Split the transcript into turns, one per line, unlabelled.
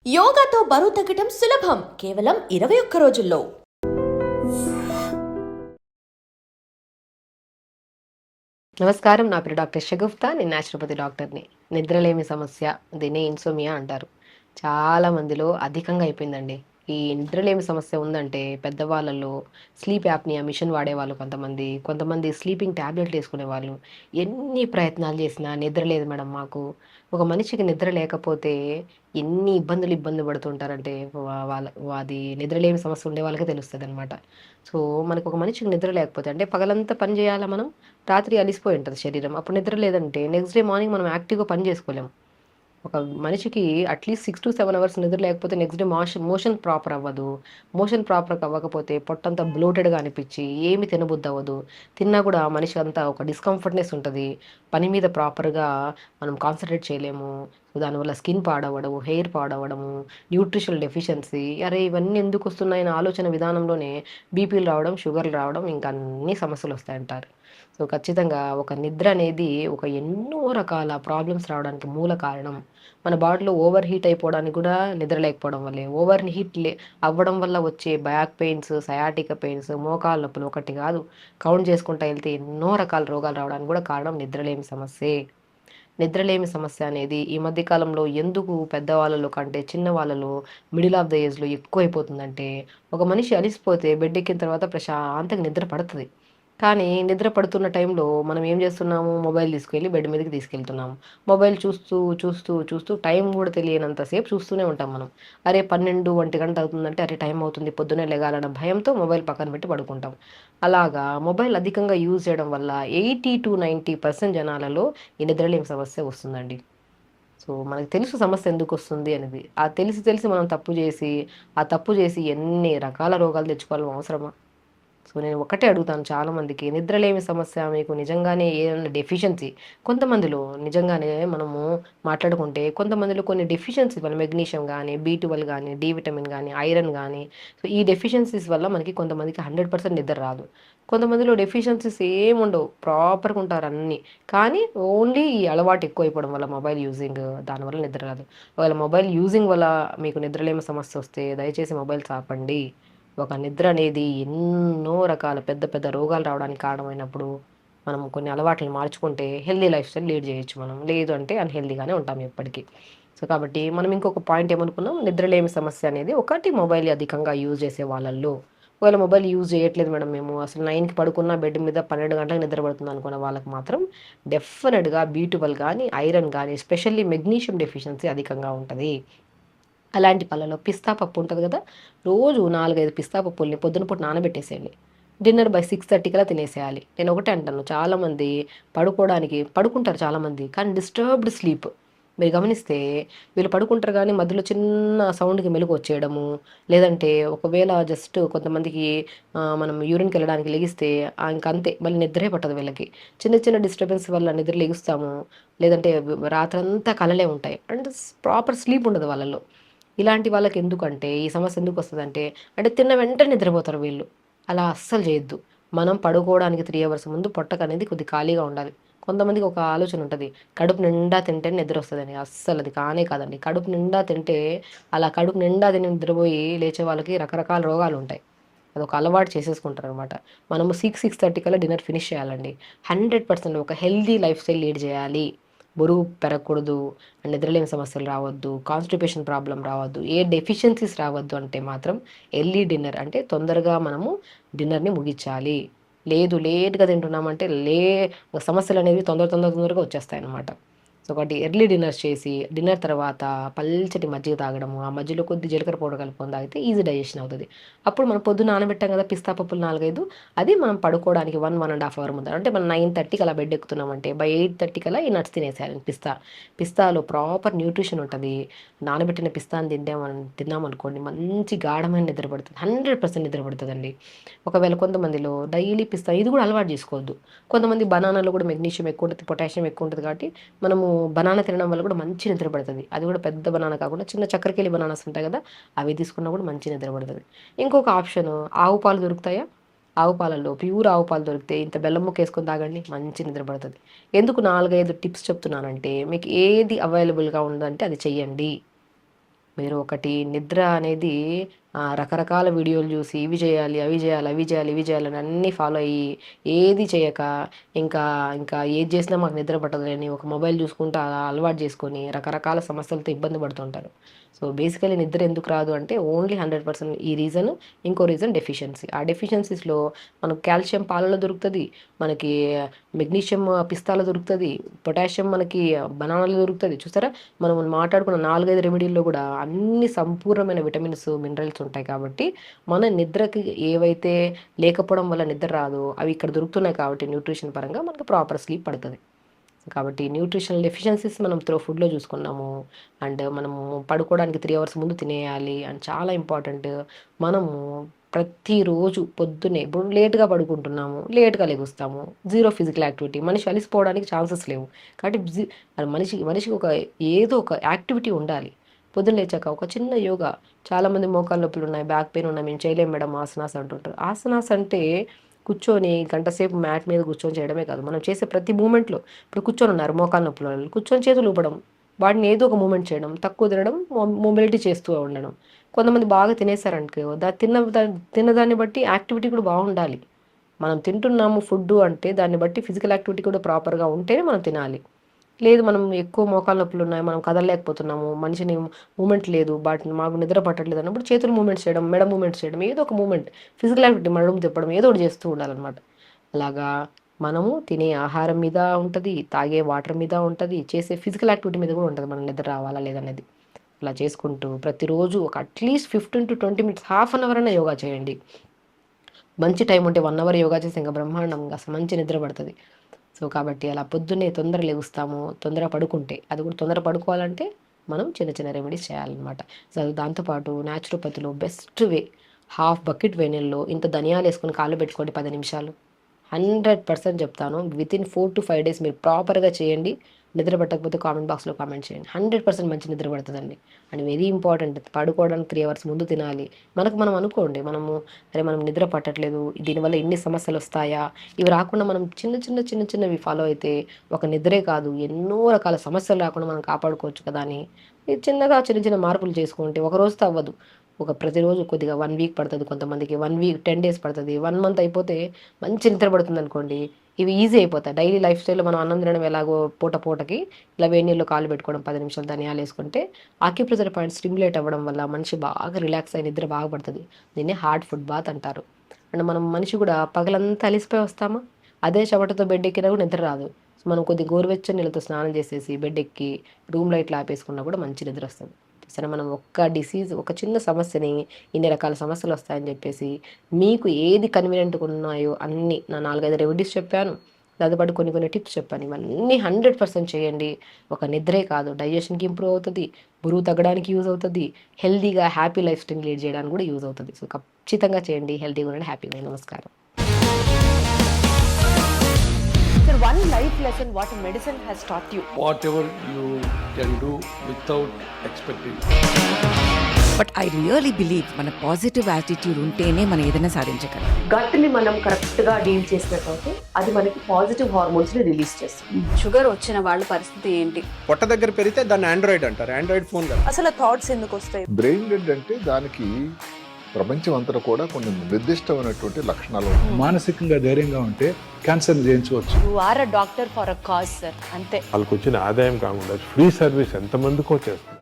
యోగాతో బరువు తగ్గటం సులభం కేవలం 21 రోజుల్లో.
నమస్కారం. నా పేరు డాక్టర్ షగుఫ్తా. నేను న్యాచురోపతి డాక్టర్ని. నిద్రలేమి సమస్య, దీన్నే ఇన్సోమియా అంటారు. చాలా మందిలో అధికంగా అయిపోయిందండి. ఈ నిద్రలేమి సమస్య ఉందంటే పెద్దవాళ్ళలో స్లీప్ యాప్నియా మిషన్ వాడేవాళ్ళు కొంతమంది, కొంతమంది స్లీపింగ్ టాబ్లెట్లు వేసుకునేవాళ్ళు. ఎన్ని ప్రయత్నాలు చేసినా నిద్ర లేదు మేడం మాకు. ఒక మనిషికి నిద్ర లేకపోతే ఎన్ని ఇబ్బంది పడుతుంటారంటే వాళ్ళ అది నిద్రలేమి సమస్య ఉండే వాళ్ళకే తెలుస్తదనమాట. సో, మనకు ఒక మనిషికి నిద్ర లేకపోతే అంటే పగలంతా పని చేయాలా మనం, రాత్రి అలిసిపోయి ఉంటది శరీరం. అప్పుడు నిద్ర లేదంటే నెక్స్ట్ డే మార్నింగ్ మనం యాక్టివ్‌గా పని చేసుకోలేం. ఒక మనిషికి అట్‌లీస్ట్ 6-7 అవర్స్ నిద్ర లేకపోతే నెక్స్ట్ డే మోషన్ ప్రాపర్ అవ్వదు. మోషన్ ప్రాపర్‌గా అవ్వకపోతే పొట్టంతా బ్లోటెడ్‌గా అనిపిచ్చి ఏమి తినబుద్దవ్వదు. తిన్నా కూడా మనిషి అంతా ఒక డిస్కంఫర్ట్‌నెస్ ఉంటది. పని మీద ప్రాపర్‌గా మనం కాన్సంట్రేట్ చేయలేము. సో, దానివల్ల స్కిన్ పాడవ్వడము, హెయిర్ పాడవ్వడము, న్యూట్రిషనల్ డెఫిషియన్సీ, అరే! ఇవన్నీ ఎందుకొస్తున్నాయన్న ఆలోచన విధానంలోనే బీపీలు రావడం, షుగర్‌లు రావడం, ఇంకా అన్ని సమస్యలొస్తాయంటారు. సో, ఖచ్చితంగా ఒక నిద్ర అనేది ఒక ఎన్నో రకాల ప్రాబ్లమ్స్ రావడానికి మూల కారణం. మన బాడీలో ఓవర్ హీట్ అయిపోవడానికి కూడా నిద్ర లేకపోవడం వల్లే. ఓవర్ హీట్ అవ్వడం వల్ల వచ్చే బ్యాక్ పెయిన్స్, సయాటికా పెయిన్స్, మోకాళ్ళ నొప్పులు ఒకటి కాదు. కౌంట్ చేసుకుంటా వెళ్తే ఎన్నో రకాల రోగాలు రావడానికి కూడా కారణం నిద్రలేమి సమస్యే. నిద్రలేమి సమస్య అనేది ఈ మధ్య కాలంలో ఎందుకు పెద్దవాళ్ళలో కంటే చిన్నవాళ్ళలో మిడిల్ ఆఫ్ ద ఏజ్‌లో ఎక్కువైపోతుందంటే, ఒక మనిషి అలిసిపోతే బెడ్ ఎక్కిన తర్వాత ప్రశాంతంగా నిద్ర పడతది. కానీ నిద్ర పడుతున్న టైంలో మనం ఏం చేస్తున్నాము? మొబైల్ తీసుకెళ్ళి బెడ్ మీదకి తీసుకెళ్తున్నాము. మొబైల్ చూస్తూ టైం కూడా తెలియనంత సేపు చూస్తూనే ఉంటాం మనం. అరే 12, 1 గంట అవుతుందంటే అరే టైం అవుతుంది పొద్దున్నే లెగాలన్న భయంతో మొబైల్ పక్కన పెట్టి పడుకుంటాం. అలాగా మొబైల్ అధికంగా యూజ్ చేయడం వల్ల 80-90% జనాలలో ఈ నిద్రలేమి సమస్య వస్తుందండి. సో, మనకు తెలుసు సమస్య ఎందుకొస్తుంది అనేది. ఆ తెలిసి మనం తప్పు చేసి ఎన్ని రకాల రోగాలు తెచ్చుకోవాల్సిన అవసరమా? సో, నేను ఒకటే అడుగుతాను చాలామందికి. నిద్రలేమి సమస్య మీకు నిజంగానే ఏదన్నా డెఫిషియన్సీ కొంతమందిలో నిజంగానే మనము మాట్లాడుకుంటే కొంతమందిలో కొన్ని డెఫిషియన్సీస్ వల్ల మెగ్నీషియం గానీ, బి12 గానీ, డి విటమిన్ గానీ, ఐరన్ గానీ, సో, ఈ డెఫిషియన్సీస్ వల్ల మనకి కొంతమందికి 100% నిద్ర రాదు. కొంతమందిలో డెఫిషియన్సీస్ ఏముండవు. ప్రాపర్‌గా ఉంటారు అన్నీ. కానీ ఓన్లీ ఈ అలవాటు ఎక్కువైపోవడం వల్ల మొబైల్ యూజింగ్ దానివల్ల నిద్ర రాదు. ఒకవేళ మొబైల్ యూజింగ్ వల్ల మీకు నిద్రలేమి సమస్యొస్తే దయచేసి మొబైల్స్ ఆపండి. ఒక నిద్ర అనేది ఎన్నో రకాల పెద్ద పెద్ద రోగాలు రావడానికి కారణమైనప్పుడు, మనం కొన్ని అలవాట్లను మార్చుకుంటే హెల్తీ లైఫ్ స్టైల్ లీడ్ చేయొచ్చు మనం. లేదు అంటే అన్‌హెల్తీగానే ఉంటాం ఎప్పటికి. సో, కాబట్టి మనం ఇంకొక పాయింట్ ఏమనుకున్నాం, నిద్రలేమి సమస్య అనేది ఒకటి మొబైల్ అధికంగా యూజ్ చేసే వాళ్ళల్లో. ఒకవేళ మొబైల్ యూజ్ చేయట్లేదు మేడం మేము అసలు 9కి పడుకున్న బెడ్ మీద 12 గంటలకు నిద్ర పడుతుంది అనుకున్న వాళ్ళకి మాత్రం డెఫినిట్‌గా బి12 గానీ, ఐరన్ గానీ, ఎస్పెషల్లీ మెగ్నీషియం డెఫిషియన్సీ అధికంగా ఉంటది. అలాంటి పళ్ళలో పిస్తా పప్పు ఉంటది గదా! రోజు 4, 5 పిస్తా పప్పుల్ని పొద్దున పూట నానబెట్టేసేయండి. డిన్నర్ బై 6:30 కల్లా తినేసేయాలి. నేను ఒకటే అంటాను చాలామంది పడుకుంటారు చాలామంది. కానీ డిస్టర్బ్డ్ స్లీప్. మీరు గమనిస్తే వీళ్ళు పడుకుంటారు గానీ మధ్యలో చిన్న సౌండ్‌కి మెలుకువొచ్చేయడము, లేదంటే ఒకవేళ జస్ట్ కొంతమందికి మనం యూరిన్‌కెళ్ళడానికి లెగిస్తే ఇంకంతే మళ్ళీ నిద్రే పట్టదు వీళ్ళకి. చిన్న చిన్న డిస్టర్బెన్స్ వల్ల నిద్ర లెగుస్తాము. లేదంటే రాత్రంతా కలలే ఉంటాయి. అంటే ప్రాపర్ స్లీప్ ఉండదు వాళ్ళలో. ఇలాంటి వాళ్ళకెందుకంటే, ఈ సమస్య ఎందుకొస్తదంటే, అంటే తిన్న వెంటనే నిద్రపోతారు వీళ్ళు. అలా అస్సలు చేయొద్దు. మనం పడుకోవడానికి 3 అవర్స్ ముందు పొట్టకనేది కొద్దిగా ఖాళీగా ఉండాలి. కొంతమందికి ఒక ఆలోచన ఉంటది. కడుపు నిండా తింటేనే నిద్రొస్తదని. అస్సలది కానే కాదండి. కడుపు నిండా తింటే, అలా కడుపు నిండా తిని నిద్రపోయి లేచే వాళ్ళకి రకరకాల రోగాలుంటాయి. అదొక అలవాటు చేసేసుకుంటారనమాట. మనము 6:30 కల్లా డిన్నర్ ఫినిష్ చేయాలండి. 100% ఒక హెల్తీ లైఫ్ స్టైల్ లీడ్ చేయాలి. బరువు పెరగకూడదు, నిద్రలేని సమస్యలు రావద్దు, కాన్‌స్టిపేషన్ ప్రాబ్లమ్ రావద్దు, ఏ డెఫిషియన్సీస్ రావద్దు అంటే మాత్రం ఎర్లీ డిన్నర్ అంటే తొందరగా మనము డిన్నర్‌ని ముగిచ్చాలి. లేదు లేట్‌గా తింటున్నామంటే సమస్యలనేవి తొందరగా వచ్చేస్తాయన్నమాట. సో, ఒకటి ఎర్లీ డిన్నర్స్ చేసి, డిన్నర్ తర్వాత పల్చటి మజ్జిగ తాగడము, ఆ మజ్జిగలో కొద్ది జీలకర్ర పౌడర్ కలుపుకొని తాగితే ఈజీ డైజెషన్ అవుతది. అప్పుడు మనం పొద్దున్న నానబెట్టాం కదా పిస్తా పప్పులు 4, 5 అది మనం పడుకోవడానికి 1 ½ అవర్ ముందర అంటే మనం 9:30కి అలా బెడ్ ఎక్కుతున్నామంటే బై 8:30 కల్లా ఈ నట్స్ తినేసేయాలి పిస్తాలో ప్రాపర్ న్యూట్రిషన్ ఉంటది. నానబెట్టిన పిస్తాని తిన్నామనుకోండి మంచి గాఢమైన నిద్ర పడుతుంది. 100% నిద్ర పడుతదండి. ఒకవేళ కొంతమందిలో డైలీ పిస్తా ఇది కూడా అలవాటు చేసుకోవద్దు. కొంతమంది బనానాలో కూడా మెగ్నీషియం ఎక్కువ ఉంటది, పొటాషియం ఎక్కువ ఉంటది కాబట్టి మనము బనానా తినడం వల్ల కూడా మంచి నిద్ర పడతది. అది కూడా పెద్ద బనానా కాకుండా చిన్న చక్కెరకేళి బనానాస్ ఉంటాయి కదా! అవి తీసుకున్నా కూడా మంచి నిద్ర పడతది. ఇంకొక ఆప్షను ఆవు పాలు దొరుకుతాయా? ఆవు పాలల్లో ప్యూర్ ఆవు పాలు దొరికితే ఇంత బెల్లం ముక్కేసుకొని తాగండి. మంచి నిద్ర పడతది. ఎందుకు 4, 5 టిప్స్ చెప్తున్నానంటే మీకు ఏది అవైలబుల్‌గా ఉందంటే అది చెయ్యండి. మీరు ఒకటి నిద్ర అనేది రకరకాల వీడియోలు చూసి ఇవి చేయాలి, అవి చేయాలి, అవి చేయాలి, ఇవి చేయాలని అన్నీ ఫాలో అయ్యి ఏది చేయక ఇంకా ఇంకా ఏది చేసినా మాకు నిద్ర పట్టదు అని ఒక మొబైల్ చూసుకుంటూ అలా అలవాటు చేసుకొని రకరకాల సమస్యలతో ఇబ్బంది పడుతుంటారు. సో బేసికలీ నిద్ర ఎందుకు రాదు అంటే ఓన్లీ 100% ఈ రీజన్. ఇంకో రీజన్ డెఫిషియన్సీ. ఆ డెఫిషియన్సీస్లో మనకు కాల్షియం పాలలో దొరుకుతుంది, మనకి మెగ్నీషియం పిస్తాలో దొరుకుతుంది, పొటాషియం మనకి బనానాలో దొరుకుతుంది. చూసారా, మనం మాట్లాడుకున్న 4-5 రెమెడీల్లో కూడా అన్ని సంపూర్ణమైన విటమిన్స్, మినరల్స్ ఉంటాయి. కాబట్టి మన నిద్రకి ఏవైతే లేకపోవడం వల్ల నిద్ర రాదో అవి ఇక్కడ దొరుకుతున్నాయి. కాబట్టి న్యూట్రిషన్ పరంగా మనకు ప్రాపర్ స్లీప్ పడుతుంది. కాబట్టి న్యూట్రిషనల్ డెఫిషియన్సీస్ మనం ఫుడ్లో చూసుకున్నాము. అండ్ మనము పడుకోవడానికి 3 అవర్స్ ముందు తినేయాలి. అండ్ చాలా ఇంపార్టెంట్, మనము ప్రతిరోజు పొద్దున్నే ఇప్పుడు లేట్గా పడుకుంటున్నాము, లేట్గా లెగుస్తాము, జీరో ఫిజికల్ యాక్టివిటీ, మనిషి అలిసిపోవడానికి ఛాన్సెస్ లేవు. కాబట్టి అది మనిషికి ఒక ఏదో ఒక యాక్టివిటీ ఉండాలి. పొద్దున్న లేచాక ఒక చిన్న యోగా. చాలామంది మోకాళ్ళ నొప్పులు ఉన్నాయి, బ్యాక్ పెయిన్ ఉన్నాయి, మేము చేయలేం మేడం ఆసనాస్ అంటుంటారు. ఆసనాస్ అంటే కూర్చొని గంట సేపు మ్యాట్ మీద కూర్చొని చేయడమే కాదు, మనం చేసే ప్రతి మూమెంట్లో. ఇప్పుడు కూర్చొని ఉన్నారు మోకాళ్ళ నొప్పుల వాళ్ళు, కూర్చొని చేతులు ఊపడం, బాడీని ఏదో ఒక మూమెంట్ చేయడం, తక్కువ తినడం, మొబిలిటీ చేస్తూ ఉండడం. కొంతమంది బాగా తినేసారనుకో తిన్నదాన్ని బట్టి యాక్టివిటీ కూడా బాగుండాలి. మనం తింటున్నాము ఫుడ్ అంటే దాన్ని బట్టి ఫిజికల్ యాక్టివిటీ కూడా ప్రాపర్గా ఉంటేనే మనం తినాలి. లేదు మనం ఎక్కువ మోకాళ్ళ నొప్పులు ఉన్నాయి, మనం కదలలేకపోతున్నాము, మనిషిని మూమెంట్ లేదు, బట్ మాకు నిద్ర పట్టట్లేదు అన్నప్పుడు చేతులు మూమెంట్స్ చేయడం, మెడ మూమెంట్స్ చేయడం, ఏదో ఒక మూమెంట్, ఫిజికల్ యాక్టివిటీ, మడమ తిప్పడం, ఏదో ఒకటి చేస్తూ ఉండాలన్నమాట. అలాగా మనము తినే ఆహారం మీద ఉంటుంది, తాగే వాటర్ మీద ఉంటుంది, చేసే ఫిజికల్ యాక్టివిటీ మీద కూడా ఉంటుంది మనం నిద్ర రావాలా లేదనేది. అలా చేసుకుంటూ ప్రతిరోజు ఒక at least 15 to 20 minutes, half an hour అయినా యోగా చేయండి. మంచి టైం ఉంటే 1 అవర్ యోగా చేస్తే ఇంకా బ్రహ్మాండంగా అసలు మంచి నిద్ర పడుతుంది. సో కాబట్టి అలా పొద్దున్నే తొందర లేగుస్తాము, తొందర పడుకుంటే, అది కూడా తొందర పడుకోవాలంటే మనం చిన్న చిన్న రెమెడీస్ చేయాలన్నమాట. సో దాంతోపాటు న్యాచురోపతిలో బెస్ట్ వే, హాఫ్ బకెట్ వేనెల్లో ఇంత ధనియాలు వేసుకొని కాళ్ళు పెట్టుకోండి 10 నిమిషాలు. 100% చెప్తాను, వితిన్ 4 to 5 days మీరు ప్రాపర్గా చేయండి. నిద్ర పట్టకపోతే కామెంట్ బాక్స్లో కామెంట్ చేయండి. 100% మంచి నిద్ర పడుతుందండి. అండ్ వెరీ ఇంపార్టెంట్, పడుకోవడానికి 3 అవర్స్ ముందు తినాలి. మనం అనుకోండి, మనం నిద్ర పట్టట్లేదు, దీనివల్ల ఎన్ని సమస్యలు వస్తాయా, ఇవి రాకుండా మనం చిన్నవి ఫాలో అయితే ఒక నిద్రే కాదు ఎన్నో రకాల సమస్యలు రాకుండా మనం కాపాడుకోవచ్చు కదా అని చిన్న చిన్న మార్పులు చేసుకుంటే ఒక రోజుతో అవ్వదు. ప్రతిరోజు కొద్దిగా 1 వీక్ పడుతుంది, కొంతమందికి 1 వీక్ 10 days పడుతుంది, 1 month అయిపోతే మంచి నిద్ర పడుతుంది అనుకోండి. ఇవి ఈజీ అయిపోతాయి. డైలీ లైఫ్ స్టైల్లో మనం అన్నం తినడం ఎలాగో పూటకి ఇలా వేడి నీళ్ళు కాళ్ళు పెట్టుకోవడం, 10 నిమిషాలు ధనియాలు వేసుకుంటే ఆక్యుప్రెషర్ పాయింట్ స్టిమ్యులేట్ అవ్వడం వల్ల మనిషి బాగా రిలాక్స్ అయ్యి నిద్ర బాగా పడుతుంది. దీన్ని హార్ట్ ఫుడ్ బాత్ అంటారు. అండ్ మనం మనిషి కూడా పగలంతా అలిసిపోయి వస్తామా, అదే చెమటతో బెడ్ ఎక్కినా కూడా నిద్ర రాదు. సో మనం కొద్ది గోరువెచ్చని నీళ్ళతో స్నానం చేసేసి బెడ్ ఎక్కి రూమ్ లైట్లు ఆపేసుకున్నా కూడా మంచి నిద్ర వస్తుంది. సరే, మనం ఒక చిన్న సమస్యని ఇన్ని రకాల సమస్యలు వస్తాయని చెప్పేసి మీకు ఏది కన్వీనియంట్గా ఉన్నాయో అన్నీ నా 4-5 రెమెడీస్ చెప్పాను, దాంతోపాటు కొన్ని టిప్స్ చెప్పాను. ఇవన్నీ 100% చేయండి. ఒక నిద్రే కాదు, డైజెషన్కి ఇంప్రూవ్ అవుతుంది, బరువు తగ్గడానికి యూజ్ అవుతుంది, హెల్తీగా హ్యాపీ లైఫ్ స్టైల్ లీడ్ చేయడానికి కూడా యూజ్ అవుతుంది. సో ఖచ్చితంగా చేయండి, హెల్తీగా ఉండండి, హ్యాపీగా. నమస్కారం.
Sir, one life lesson what medicine has taught you.
Whatever you can do without expecting.
But I really believe మన పాజిటివ్ యాటిట్యూడ్ ఉంటేనే మనం ఏదైనా సాధించగలం.
గట్ని మనం కరెక్ట్గా డీల్ చేసినట్లయితే అది మనకి పాజిటివ్ హార్మోన్స్ని రిలీజ్ చేస్తుంది.
షుగర్ వచ్చిన వాళ్ళ పరిస్థితి ఏంటి?
పొట్ట దగ్గర పెరిగితే దాన్ని ఆండ్రాయిడ్ అంటారు, ఆండ్రాయిడ్ ఫోన్ కదా.
అసలు థాట్స్ ఎందుకు వస్తాయి?
బ్రెయిన్ డెడ్ అంటే దానికి ప్రపంచం అంతా కూడా కొన్ని నిర్దిష్టమైనటువంటి లక్షణాలు ఉంటాయి.
మానసికంగా ధైర్యంగా ఉంటే క్యాన్సర్ జయించవచ్చు.
You are a doctor for a cause sir, అంతే.
వాళ్ళకి వచ్చిన ఆదాయం కాకుండా ఫ్రీ సర్వీస్ ఎంతమందికో చేస్తారు.